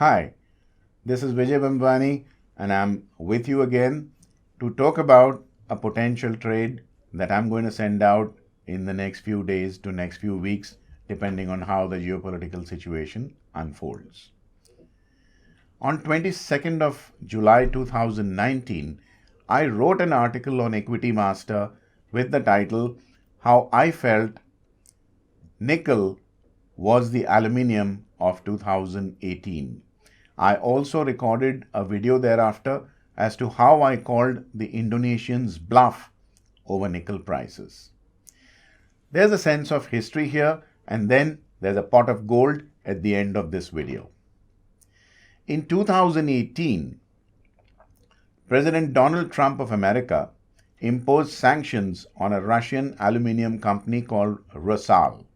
Hi, this is Vijay Bambani and I'm with you again to talk about a potential trade that I'm going to send out in the next few days to next few weeks, depending on how the geopolitical situation unfolds. On 22nd of July 2019, I wrote an article on Equity Master with the title How I Felt Nickel Was the Aluminium of 2018. I also recorded a video thereafter as to how I called the Indonesians' bluff over nickel prices. There's a sense of history here, and then there's a pot of gold at the end of this video. In 2018, President Donald Trump of America imposed sanctions on a Russian aluminum company called Rusal.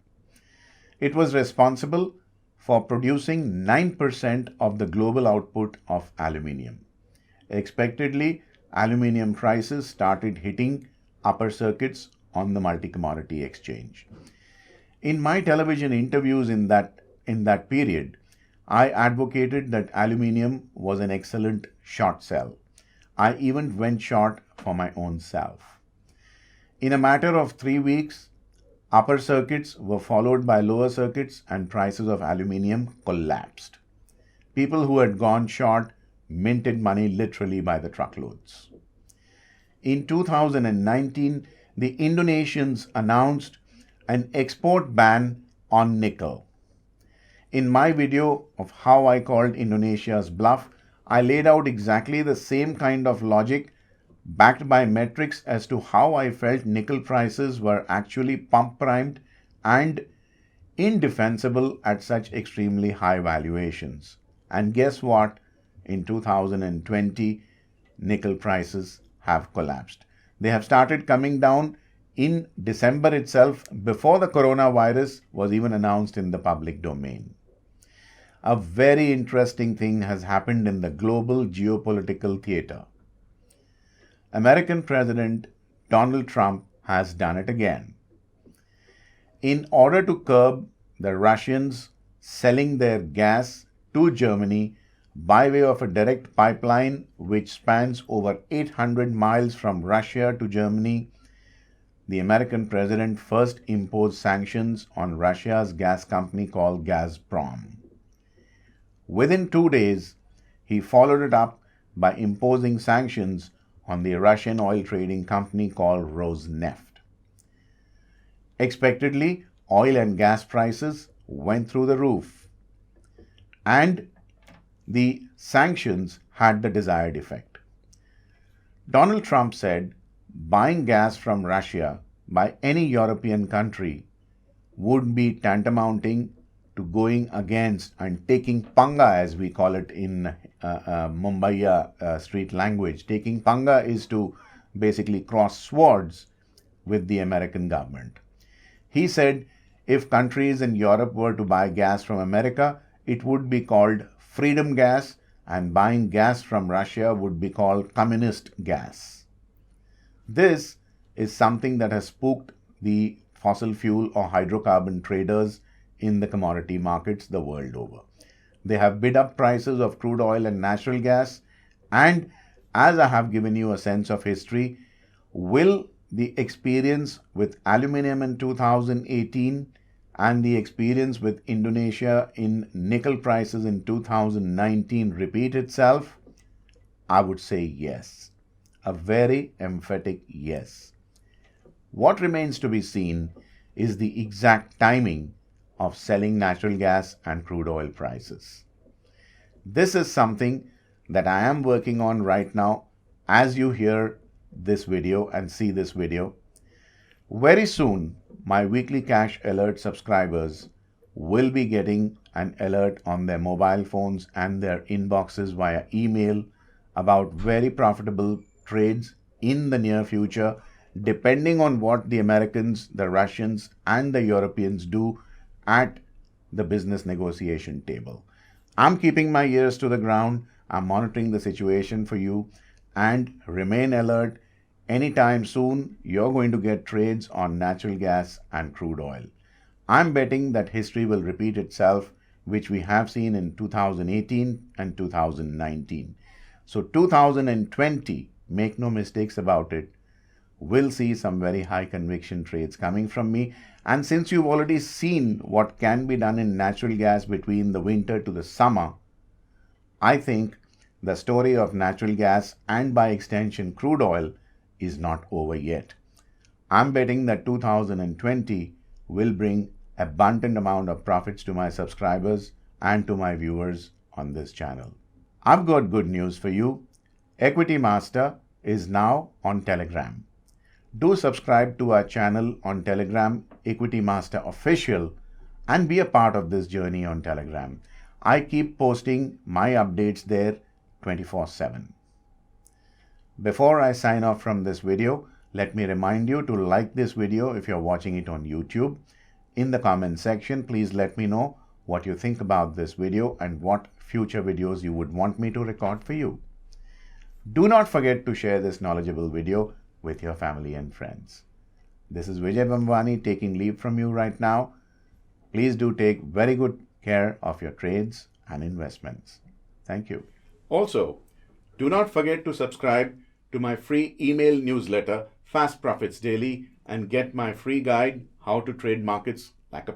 It was responsible for producing 9% of the global output of aluminium. Expectedly, aluminium prices started hitting upper circuits on the multi-commodity exchange. In my television interviews in that period, I advocated that aluminium was an excellent short sell. I even went short for my own self. In a matter of 3 weeks, upper circuits were followed by lower circuits and prices of aluminium collapsed. People who had gone short minted money literally by the truckloads. In 2019, the Indonesians announced an export ban on nickel. In my video of how I called Indonesia's bluff, I laid out exactly the same kind of logic backed by metrics as to how I felt nickel prices were actually pump primed and indefensible at such extremely high valuations. And guess what? In 2020, nickel prices have collapsed. They have started coming down in December itself, before the coronavirus was even announced in the public domain. A very interesting thing has happened in the global geopolitical theater. American President Donald Trump has done it again. In order to curb the Russians selling their gas to Germany by way of a direct pipeline which spans over 800 miles from Russia to Germany, the American president first imposed sanctions on Russia's gas company called Gazprom. Within 2 days, he followed it up by imposing sanctions on the Russian oil trading company called Rosneft. Expectedly, oil and gas prices went through the roof, and the sanctions had the desired effect. Donald Trump said buying gas from Russia by any European country would be tantamounting to going against and taking panga, as we call it in Mumbai street language. Taking panga is to basically cross swords with the American government. He said if countries in Europe were to buy gas from America, it would be called freedom gas, and buying gas from Russia would be called communist gas. This is something that has spooked the fossil fuel or hydrocarbon traders in the commodity markets the world over. They have bid up prices of crude oil and natural gas, and as I have given you a sense of history, will the experience with aluminium in 2018 and the experience with Indonesia in nickel prices in 2019 repeat itself? I would say yes. A very emphatic yes. What remains to be seen is the exact timing of selling natural gas and crude oil prices. This is something that I am working on right now as you hear this video and see this video. Very soon, my weekly cash alert subscribers will be getting an alert on their mobile phones and their inboxes via email about very profitable trades in the near future, depending on what the Americans, the Russians, and the Europeans do at the business negotiation table. I'm keeping my ears to the ground. I'm monitoring the situation for you, and remain alert. Anytime soon, you're going to get trades on natural gas and crude oil. I'm betting that history will repeat itself which we have seen in 2018 and 2019. So 2020, make no mistakes about it, will see some very high conviction trades coming from me. And since you've already seen what can be done in natural gas between the winter to the summer, I think the story of natural gas and by extension crude oil is not over yet. I'm betting that 2020 will bring abundant amount of profits to my subscribers and to my viewers on this channel. I've got good news for you. Equity Master is now on Telegram. Do subscribe to our channel on Telegram, Equity Master Official, and be a part of this journey on Telegram. I keep posting my updates there 24/7. Before I sign off from this video, let me remind you to like this video if you're watching it on YouTube. In the comment section, please let me know what you think about this video and what future videos you would want me to record for you. Do not forget to share this knowledgeable video with your family and friends. This is Vijay Bambwani taking leave from you right now. Please do take very good care of your trades and investments. Thank you. Also, do not forget to subscribe to my free email newsletter, Fast Profits Daily, and get my free guide, How to Trade Markets Like a Pro.